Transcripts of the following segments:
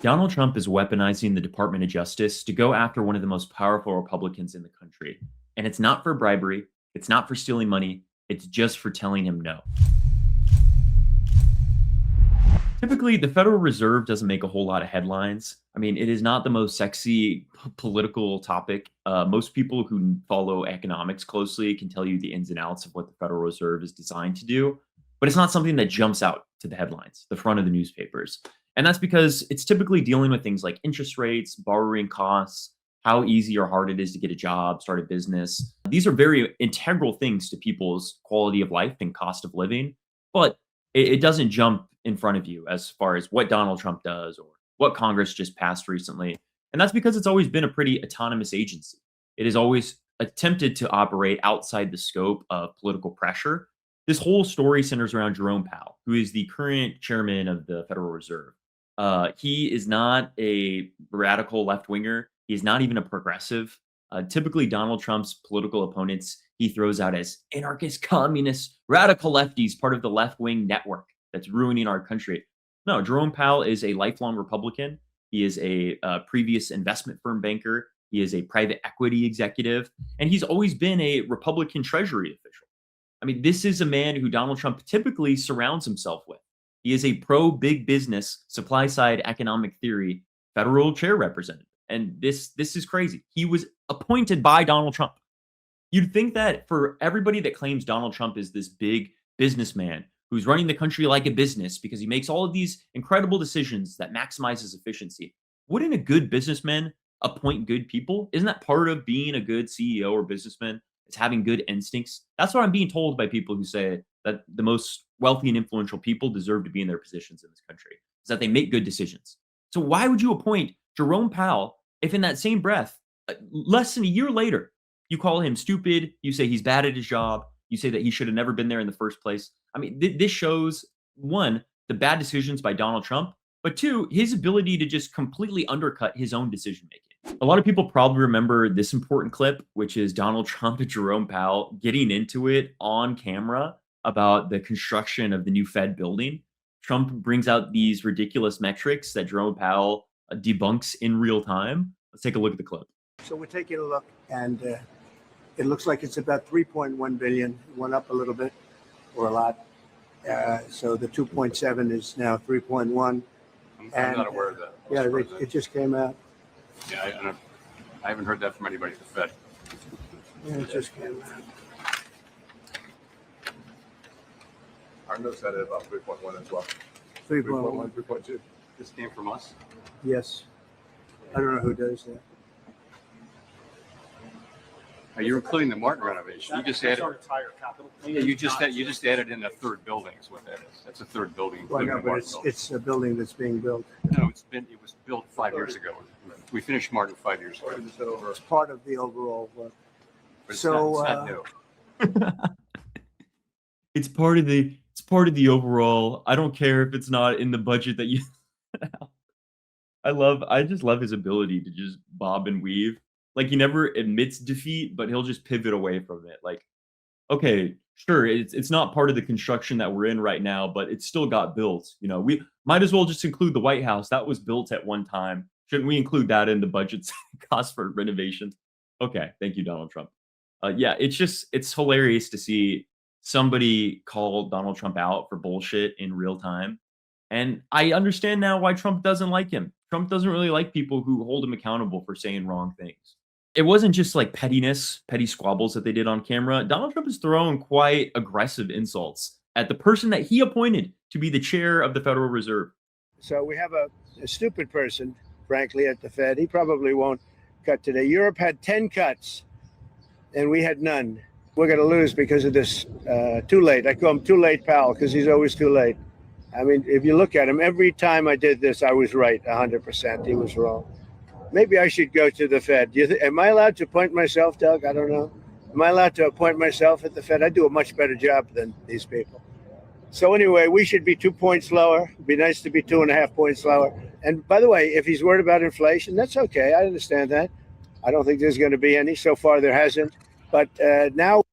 Donald Trump is weaponizing the Department of Justice to go after one of the most powerful Republicans in the country. And it's not for bribery, it's not for stealing money, it's just for telling him no. Typically, the Federal Reserve doesn't make a whole lot of headlines. I mean, it is not the most sexy political topic. Most people who follow economics closely can tell you the ins and outs of what the Federal Reserve is designed to do, but it's not something that jumps out to the headlines, the front of the newspapers. And that's because it's typically dealing with things like interest rates, borrowing costs, how easy or hard it is to get a job, start a business. These are very integral things to people's quality of life and cost of living, but it doesn't jump in front of you as far as what Donald Trump does or what Congress just passed recently. And that's because it's always been a pretty autonomous agency. It has always attempted to operate outside the scope of political pressure. This whole story centers around Jerome Powell, who is the current chairman of the Federal Reserve. He is not a radical left winger. He's not even a progressive. Typically, Donald Trump's political opponents he throws out as anarchist, communist, radical lefties, part of the left wing network that's ruining our country. No, Jerome Powell is a lifelong Republican. He is a previous investment firm banker. He is a private equity executive, and he's always been a Republican Treasury official. I mean, this is a man who Donald Trump typically surrounds himself with. He is a pro big business, supply side economic theory federal chair representative. And this is crazy. He was appointed by Donald Trump. You'd think that for everybody that claims Donald Trump is this big businessman who's running the country like a business because he makes all of these incredible decisions that maximizes efficiency, wouldn't a good businessman appoint good people? Isn't that part of being a good CEO or businessman? It's having good instincts. That's what I'm being told by people who say that the most wealthy and influential people deserve to be in their positions in this country, is that they make good decisions. So why would you appoint Jerome Powell if in that same breath, less than a year later, you call him stupid, you say he's bad at his job, you say that he should have never been there in the first place? I mean, this shows, one, the bad decisions by Donald Trump, but two, his ability to just completely undercut his own decision making. A lot of people probably remember this important clip, which is Donald Trump and Jerome Powell getting into it on camera about the construction of the new Fed building. Trump brings out these ridiculous metrics that Jerome Powell debunks in real time. Let's take a look at the clip. So we're taking a look, and it looks like it's about 3.1 billion. It went up a little bit, or a lot. So the 2.7 is now 3.1. I'm not aware of that. Yeah, it just came out. Yeah, I haven't heard that from anybody at the Fed. Yeah, it just came out. Our notes had it about 3.1 as well. 3.1. 3.2. This came from us. Yes. I don't know who does that. You're including the Martin renovation. You just added. Our entire capital. Yeah, you just added in a third building. Is what that is. That's a third building. Well, including no, the but Martin building. it's a building that's being built. No, it was built 5 years ago. We finished Martin 5 years ago. Just said over. It's part of the overall work. But it's So, not new. It's part of the overall. I don't care if it's not in the budget that you I just love his ability to just bob and weave. Like he never admits defeat, but he'll just pivot away from it. Like, okay, sure, it's not part of the construction that we're in right now, but it still got built. You know, we might as well just include the White House. That was built at one time. Shouldn't we include that in the budget's cost for renovations? Okay, thank you, Donald Trump. Yeah, it's hilarious to see somebody call Donald Trump out for bullshit in real time. And I understand now why Trump doesn't like him. Trump doesn't really like people who hold him accountable for saying wrong things. It wasn't just like petty squabbles that they did on camera. Donald Trump has thrown quite aggressive insults at the person that he appointed to be the chair of the Federal Reserve. So we have a stupid person, frankly, at the Fed. He probably won't cut today. Europe had 10 cuts, and we had none. We're going to lose because of this. Too late. I call him Too Late Powell because he's always too late. I mean, if you look at him, every time I did this, I was right 100%. He was wrong. Maybe I should go to the Fed. Am I allowed to appoint myself, Doug? I don't know. Am I allowed to appoint myself at the Fed? I do a much better job than these people. So anyway, we should be 2 points lower. It'd be nice to be 2.5 points lower. And by the way, if he's worried about inflation, that's okay. I understand that. I don't think there's going to be any. So far, there hasn't. But now.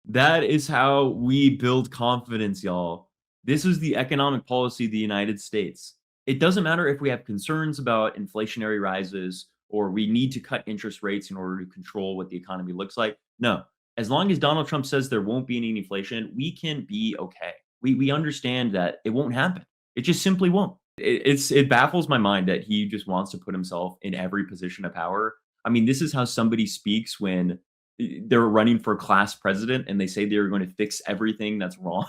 That is how we build confidence, y'all. This is the economic policy of the United States. It doesn't matter if we have concerns about inflationary rises or we need to cut interest rates in order to control what the economy looks like. No, as long as Donald Trump says there won't be any inflation, we can be okay. We understand that it won't happen. It just simply won't. It baffles my mind that he just wants to put himself in every position of power. I mean, this is how somebody speaks when they're running for class president and they say they're going to fix everything that's wrong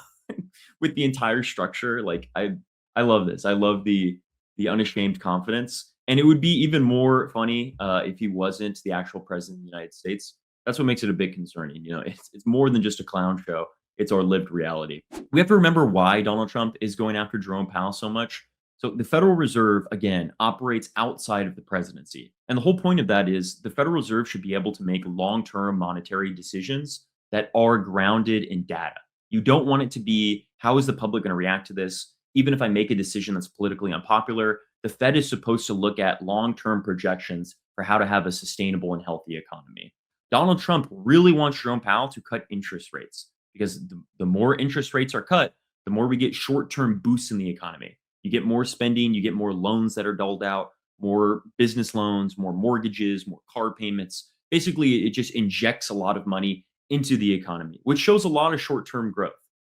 with the entire structure. Like I love this. I love the unashamed confidence. And it would be even more funny if he wasn't the actual president of the United States. That's what makes it a bit concerning. You know, it's more than just a clown show. It's our lived reality. We have to remember why Donald Trump is going after Jerome Powell so much. So the Federal Reserve, again, operates outside of the presidency. And the whole point of that is the Federal Reserve should be able to make long-term monetary decisions that are grounded in data. You don't want it to be, how is the public going to react to this? Even if I make a decision that's politically unpopular, the Fed is supposed to look at long-term projections for how to have a sustainable and healthy economy. Donald Trump really wants Jerome Powell to cut interest rates because the more interest rates are cut, the more we get short-term boosts in the economy. You get more spending, you get more loans that are doled out, more business loans, more mortgages, more car payments. Basically, it just injects a lot of money into the economy, which shows a lot of short-term growth.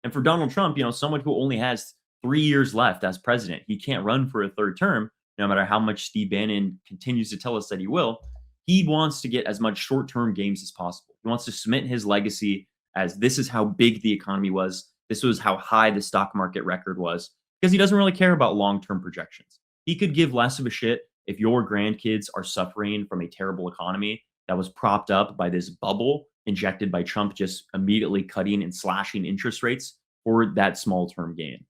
And for Donald Trump, you know, someone who only has 3 years left as president, he can't run for a third term, no matter how much Steve Bannon continues to tell us that he will. He wants to get as much short-term gains as possible. He wants to cement his legacy as this is how big the economy was. This was how high the stock market record was, because he doesn't really care about long-term projections. He could give less of a shit if your grandkids are suffering from a terrible economy that was propped up by this bubble injected by Trump just immediately cutting and slashing interest rates for that small-term gain.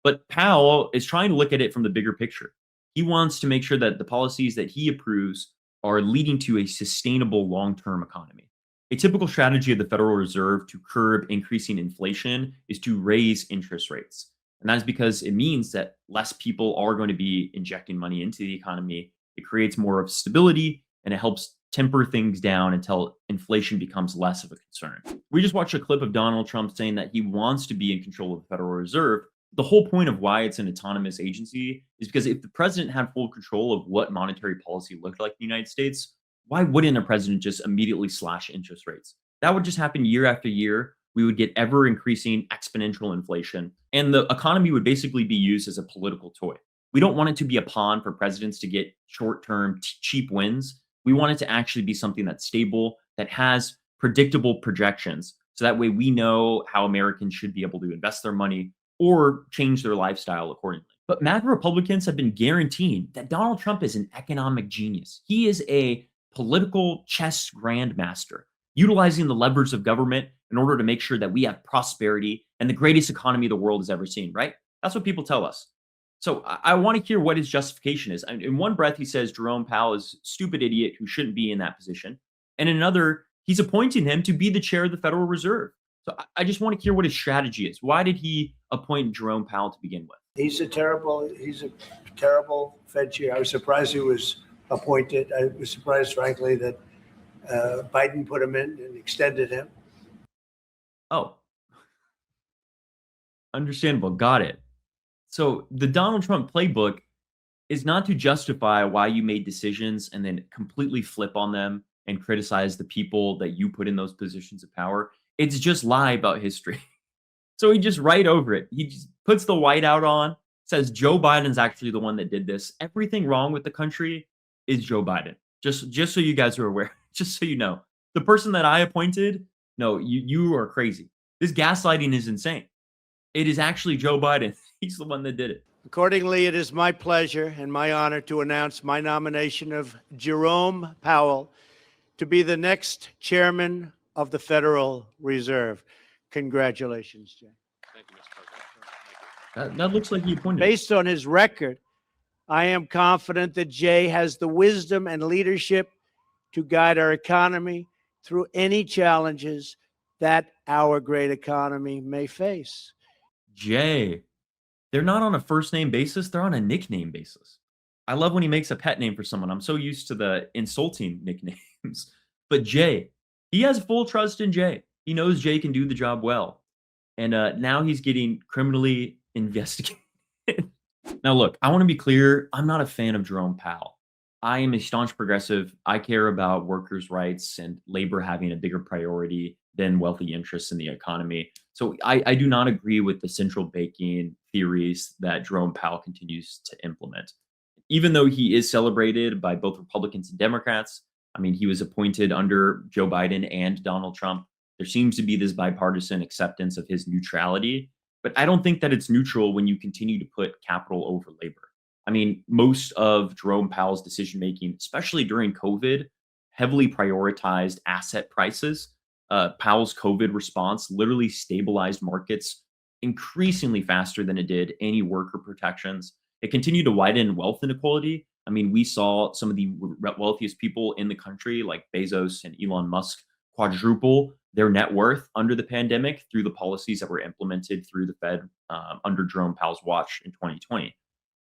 But Powell is trying to look at it from the bigger picture. He wants to make sure that the policies that he approves are leading to a sustainable long-term economy. A typical strategy of the Federal Reserve to curb increasing inflation is to raise interest rates. And that is because it means that less people are going to be injecting money into the economy. It creates more of stability and it helps temper things down until inflation becomes less of a concern. We just watched a clip of Donald Trump saying that he wants to be in control of the Federal Reserve. The whole point of why it's an autonomous agency is because if the president had full control of what monetary policy looked like in the United States, why wouldn't a president just immediately slash interest rates? That would just happen year after year. We would get ever increasing exponential inflation, and the economy would basically be used as a political toy. We don't want it to be a pawn for presidents to get short-term cheap wins. We want it to actually be something that's stable, that has predictable projections. So that way we know how Americans should be able to invest their money or change their lifestyle accordingly. But MAGA Republicans have been guaranteeing that Donald Trump is an economic genius. He is a political chess grandmaster, utilizing the levers of government in order to make sure that we have prosperity and the greatest economy the world has ever seen, right? That's what people tell us. So I want to hear what his justification is. In one breath, he says Jerome Powell is a stupid idiot who shouldn't be in that position. And in another, he's appointing him to be the chair of the Federal Reserve. So I just want to hear what his strategy is. Why did he appoint Jerome Powell to begin with? He's a terrible Fed chair. I was surprised he was appointed. I was surprised, frankly, that Biden put him in and extended him. Oh, understandable. Got it. So the Donald Trump playbook is not to justify why you made decisions and then completely flip on them and criticize the people that you put in those positions of power. It's just lie about history. So he just write over it. He just puts the whiteout on, says Joe Biden's actually the one that did this. Everything wrong with the country is Joe Biden. Just so you guys are aware, just so you know. The person that I appointed, no, you are crazy. This gaslighting is insane. It is actually Joe Biden. He's the one that did it. Accordingly, it is my pleasure and my honor to announce my nomination of Jerome Powell to be the next chairman of the Federal Reserve. Congratulations, Jay. Thank you, Mr. President. That looks like he appointed. Based on his record, I am confident that Jay has the wisdom and leadership to guide our economy through any challenges that our great economy may face. Jay, they're not on a first name basis, they're on a nickname basis. I love when he makes a pet name for someone. I'm so used to the insulting nicknames. But Jay, he has full trust in Jay. He knows Jay can do the job well. And now he's getting criminally investigated. Now, look, I want to be clear. I'm not a fan of Jerome Powell. I am a staunch progressive. I care about workers' rights and labor having a bigger priority than wealthy interests in the economy. So I do not agree with the central banking theories that Jerome Powell continues to implement. Even though he is celebrated by both Republicans and Democrats, I mean, he was appointed under Joe Biden and Donald Trump. There seems to be this bipartisan acceptance of his neutrality, but I don't think that it's neutral when you continue to put capital over labor. I mean, most of Jerome Powell's decision making, especially during COVID, heavily prioritized asset prices. Powell's COVID response literally stabilized markets increasingly faster than it did any worker protections. It continued to widen wealth inequality. I mean, we saw some of the wealthiest people in the country, like Bezos and Elon Musk, quadruple their net worth under the pandemic through the policies that were implemented through the Fed under Jerome Powell's watch in 2020.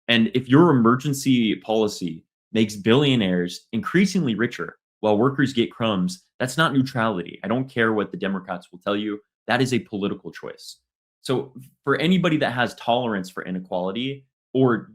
And if your emergency policy makes billionaires increasingly richer while workers get crumbs, that's not neutrality. I don't care what the Democrats will tell you. That is a political choice. So for anybody that has tolerance for inequality or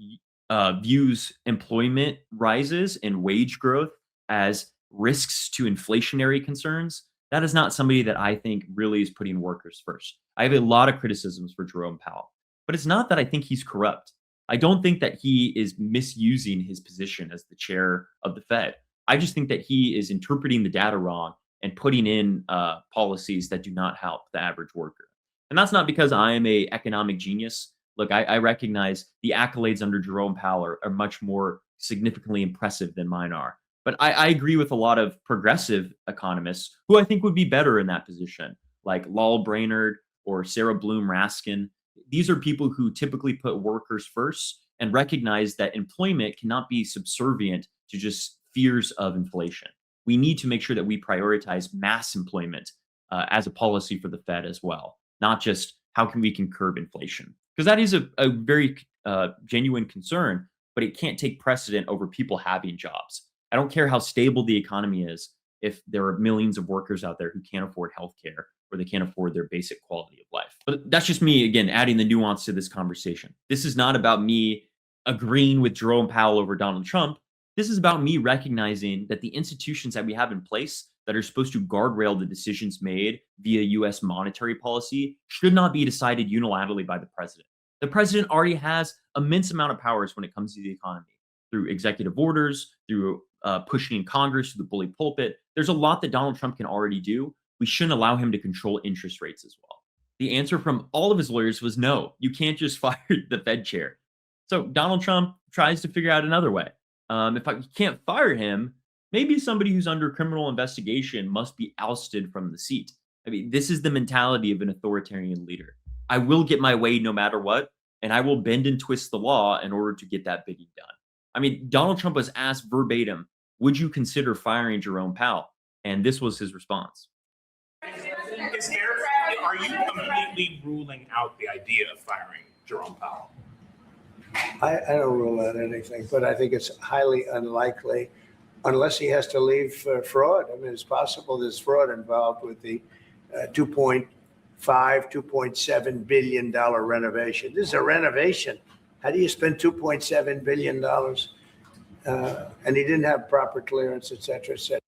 views employment rises and wage growth as risks to inflationary concerns, that is not somebody that I think really is putting workers first. I have a lot of criticisms for Jerome Powell, but it's not that I think he's corrupt. I don't think that he is misusing his position as the chair of the Fed. I just think that he is interpreting the data wrong and putting in policies that do not help the average worker. And that's not because I am a economic genius. Look, I recognize the accolades under Jerome Powell are much more significantly impressive than mine are. But I agree with a lot of progressive economists who I think would be better in that position, like Lowell Brainerd or Sarah Bloom Raskin. These are people who typically put workers first and recognize that employment cannot be subservient to just fears of inflation. We need to make sure that we prioritize mass employment as a policy for the Fed as well, not just how can we curb inflation. Because that is a very genuine concern, but it can't take precedent over people having jobs. I don't care how stable the economy is if there are millions of workers out there who can't afford healthcare or they can't afford their basic quality of life. But that's just me, again, adding the nuance to this conversation. This is not about me agreeing with Jerome Powell over Donald Trump. This is about me recognizing that the institutions that we have in place that are supposed to guardrail the decisions made via US monetary policy should not be decided unilaterally by the president. The president already has immense amount of powers when it comes to the economy through executive orders, through pushing in Congress, through the bully pulpit. There's a lot that Donald Trump can already do. We shouldn't allow him to control interest rates as well. The answer from all of his lawyers was no, you can't just fire the Fed chair. So Donald Trump tries to figure out another way. If I can't fire him, maybe somebody who's under criminal investigation must be ousted from the seat. I mean, this is the mentality of an authoritarian leader. I will get my way no matter what, and I will bend and twist the law in order to get that bidding done. I mean, Donald Trump was asked verbatim, would you consider firing Jerome Powell? And this was his response. Are you completely ruling out the idea of firing Jerome Powell? I don't rule out anything, but I think it's highly unlikely unless he has to leave for fraud. I mean, it's possible there's fraud involved with the $2.7 billion renovation. This is a renovation. How do you spend $2.7 billion? And he didn't have proper clearance, et cetera, et cetera.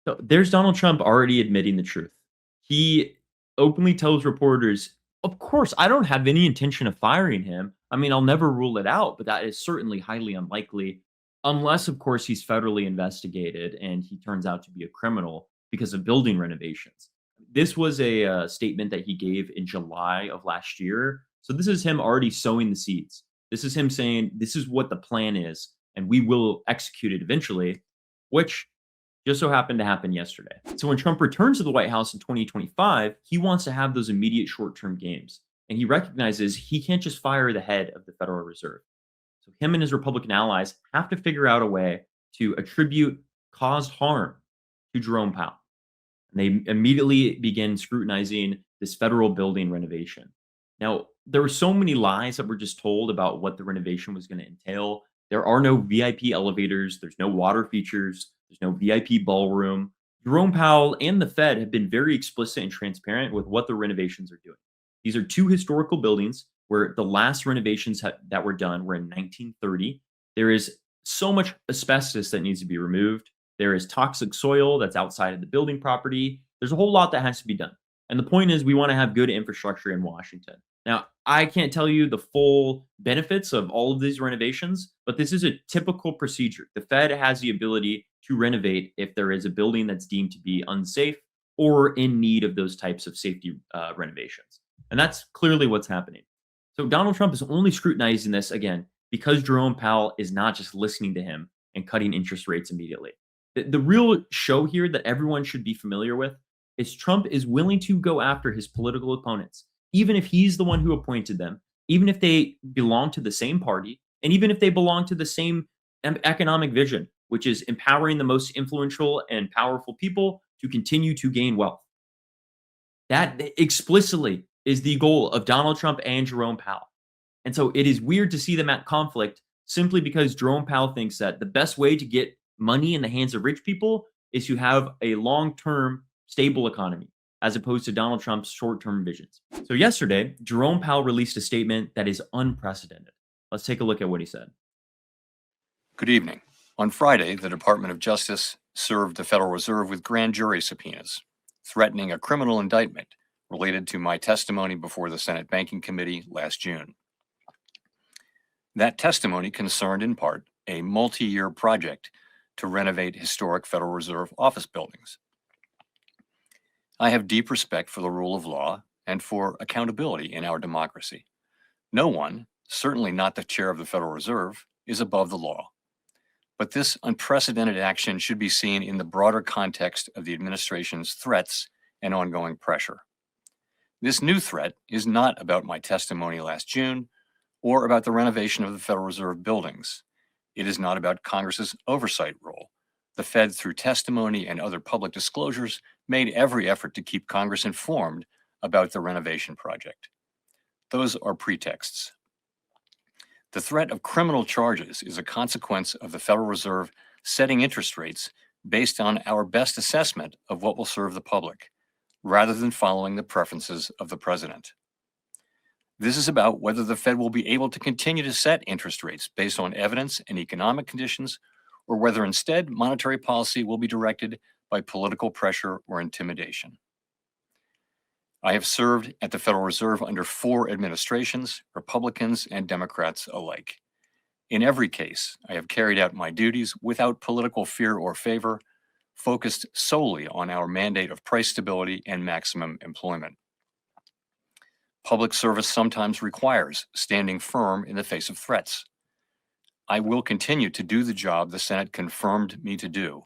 So there's Donald Trump already admitting the truth. He openly tells reporters, of course, I don't have any intention of firing him. I mean, I'll never rule it out, but that is certainly highly unlikely, unless, of course, he's federally investigated and he turns out to be a criminal because of building renovations. This was a statement that he gave in July of last year. So this is him already sowing the seeds. This is him saying, this is what the plan is, and we will execute it eventually, which just so happened to happen yesterday. So when Trump returns to the White House in 2025, he wants to have those immediate short-term gains. And he recognizes he can't just fire the head of the Federal Reserve. So him and his Republican allies have to figure out a way to attribute caused harm to Jerome Powell. And they immediately begin scrutinizing this federal building renovation. Now, there were so many lies that were just told about what the renovation was going to entail. There are no VIP elevators. There's no water features. There's no VIP ballroom. Jerome Powell and the Fed have been very explicit and transparent with what the renovations are doing. These are two historical buildings where the last renovations that were done were in 1930. There is so much asbestos that needs to be removed. There is toxic soil that's outside of the building property. There's a whole lot that has to be done. And the point is, we want to have good infrastructure in Washington. Now, I can't tell you the full benefits of all of these renovations, but this is a typical procedure. The Fed has the ability to renovate if there is a building that's deemed to be unsafe or in need of those types of safety renovations. And that's clearly what's happening. So Donald Trump is only scrutinizing this again because Jerome Powell is not just listening to him and cutting interest rates immediately. The real show here that everyone should be familiar with is Trump is willing to go after his political opponents, even if he's the one who appointed them, even if they belong to the same party, and even if they belong to the same economic vision, which is empowering the most influential and powerful people to continue to gain wealth. That explicitly is the goal of Donald Trump and Jerome Powell. And so it is weird to see them at conflict simply because Jerome Powell thinks that the best way to get money in the hands of rich people is to have a long-term stable economy, as opposed to Donald Trump's short-term visions. So yesterday, Jerome Powell released a statement that is unprecedented. Let's take a look at what he said. Good evening. On Friday, the Department of Justice served the Federal Reserve with grand jury subpoenas, threatening a criminal indictment related to my testimony before the Senate Banking Committee last June. That testimony concerned in part a multi-year project to renovate historic Federal Reserve office buildings. I have deep respect for the rule of law and for accountability in our democracy. No one, certainly not the chair of the Federal Reserve, is above the law. But this unprecedented action should be seen in the broader context of the administration's threats and ongoing pressure. This new threat is not about my testimony last June or about the renovation of the Federal Reserve buildings. It is not about Congress's oversight role. The Fed, through testimony and other public disclosures, made every effort to keep Congress informed about the renovation project. Those are pretexts. The threat of criminal charges is a consequence of the Federal Reserve setting interest rates based on our best assessment of what will serve the public, rather than following the preferences of the president. This is about whether the Fed will be able to continue to set interest rates based on evidence and economic conditions, or whether instead monetary policy will be directed by political pressure or intimidation. I have served at the Federal Reserve under 4 administrations, Republicans and Democrats alike. In every case, I have carried out my duties without political fear or favor, focused solely on our mandate of price stability and maximum employment. Public service sometimes requires standing firm in the face of threats. I will continue to do the job the Senate confirmed me to do,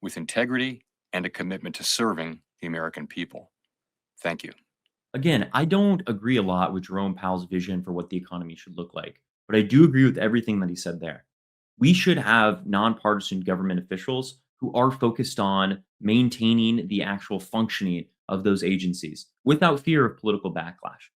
with integrity and a commitment to serving the American people. Thank you. Again, I don't agree a lot with Jerome Powell's vision for what the economy should look like, but I do agree with everything that he said there. We should have nonpartisan government officials who are focused on maintaining the actual functioning of those agencies without fear of political backlash.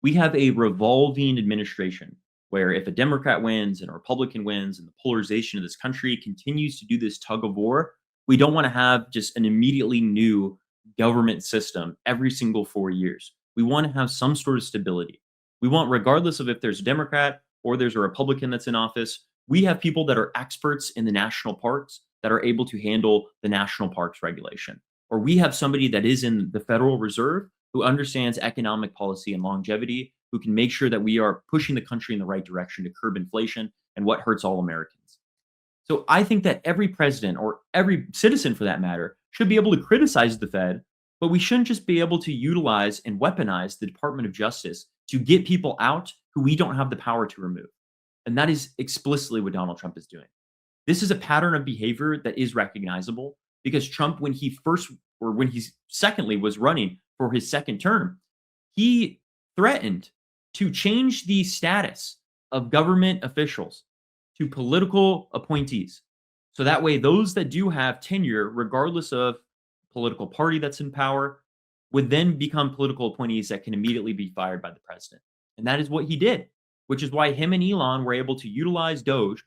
We have a revolving administration where if a Democrat wins and a Republican wins and the polarization of this country continues to do this tug of war, we don't want to have just an immediately new government system every single 4 years. We want to have some sort of stability. We want, regardless of if there's a Democrat or there's a Republican that's in office, we have people that are experts in the national parks that are able to handle the national parks regulation. Or we have somebody that is in the Federal Reserve who understands economic policy and longevity, who can make sure that we are pushing the country in the right direction to curb inflation and what hurts all Americans. So I think that every president or every citizen for that matter should be able to criticize the Fed, but we shouldn't just be able to utilize and weaponize the Department of Justice to get people out who we don't have the power to remove. And that is explicitly what Donald Trump is doing. This is a pattern of behavior that is recognizable because Trump, when he secondly was running for his second term, he threatened to change the status of government officials to political appointees. So that way, those that do have tenure, regardless of political party that's in power, would then become political appointees that can immediately be fired by the president. And that is what he did, which is why him and Elon were able to utilize DOJ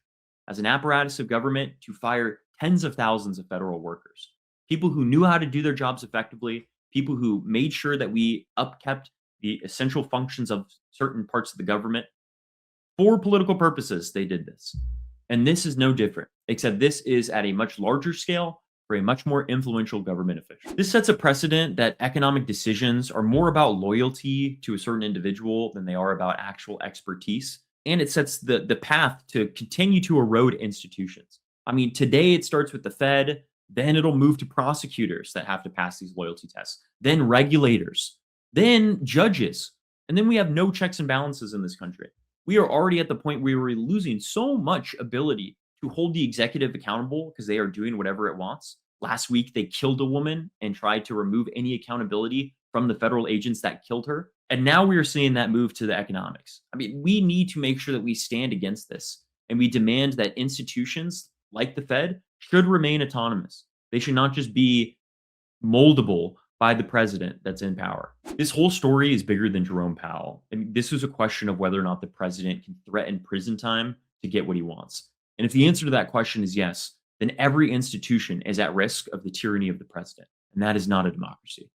as an apparatus of government to fire tens of thousands of federal workers, people who knew how to do their jobs effectively, people who made sure that we upkept the essential functions of certain parts of the government for political purposes. They did this. And this is no different, except this is at a much larger scale for a much more influential government official. This sets a precedent that economic decisions are more about loyalty to a certain individual than they are about actual expertise. And it sets the path to continue to erode institutions. I mean, today it starts with the Fed, then it'll move to prosecutors that have to pass these loyalty tests, then regulators, then judges. And then we have no checks and balances in this country. We are already at the point where we're losing so much ability to hold the executive accountable because they are doing whatever it wants. Last week, they killed a woman and tried to remove any accountability from the federal agents that killed her. And now we are seeing that move to the economics. I mean, we need to make sure that we stand against this and we demand that institutions like the Fed should remain autonomous. They should not just be moldable by the president that's in power. This whole story is bigger than Jerome Powell. And this is a question of whether or not the president can threaten prison time to get what he wants. And if the answer to that question is yes, then every institution is at risk of the tyranny of the president. And that is not a democracy.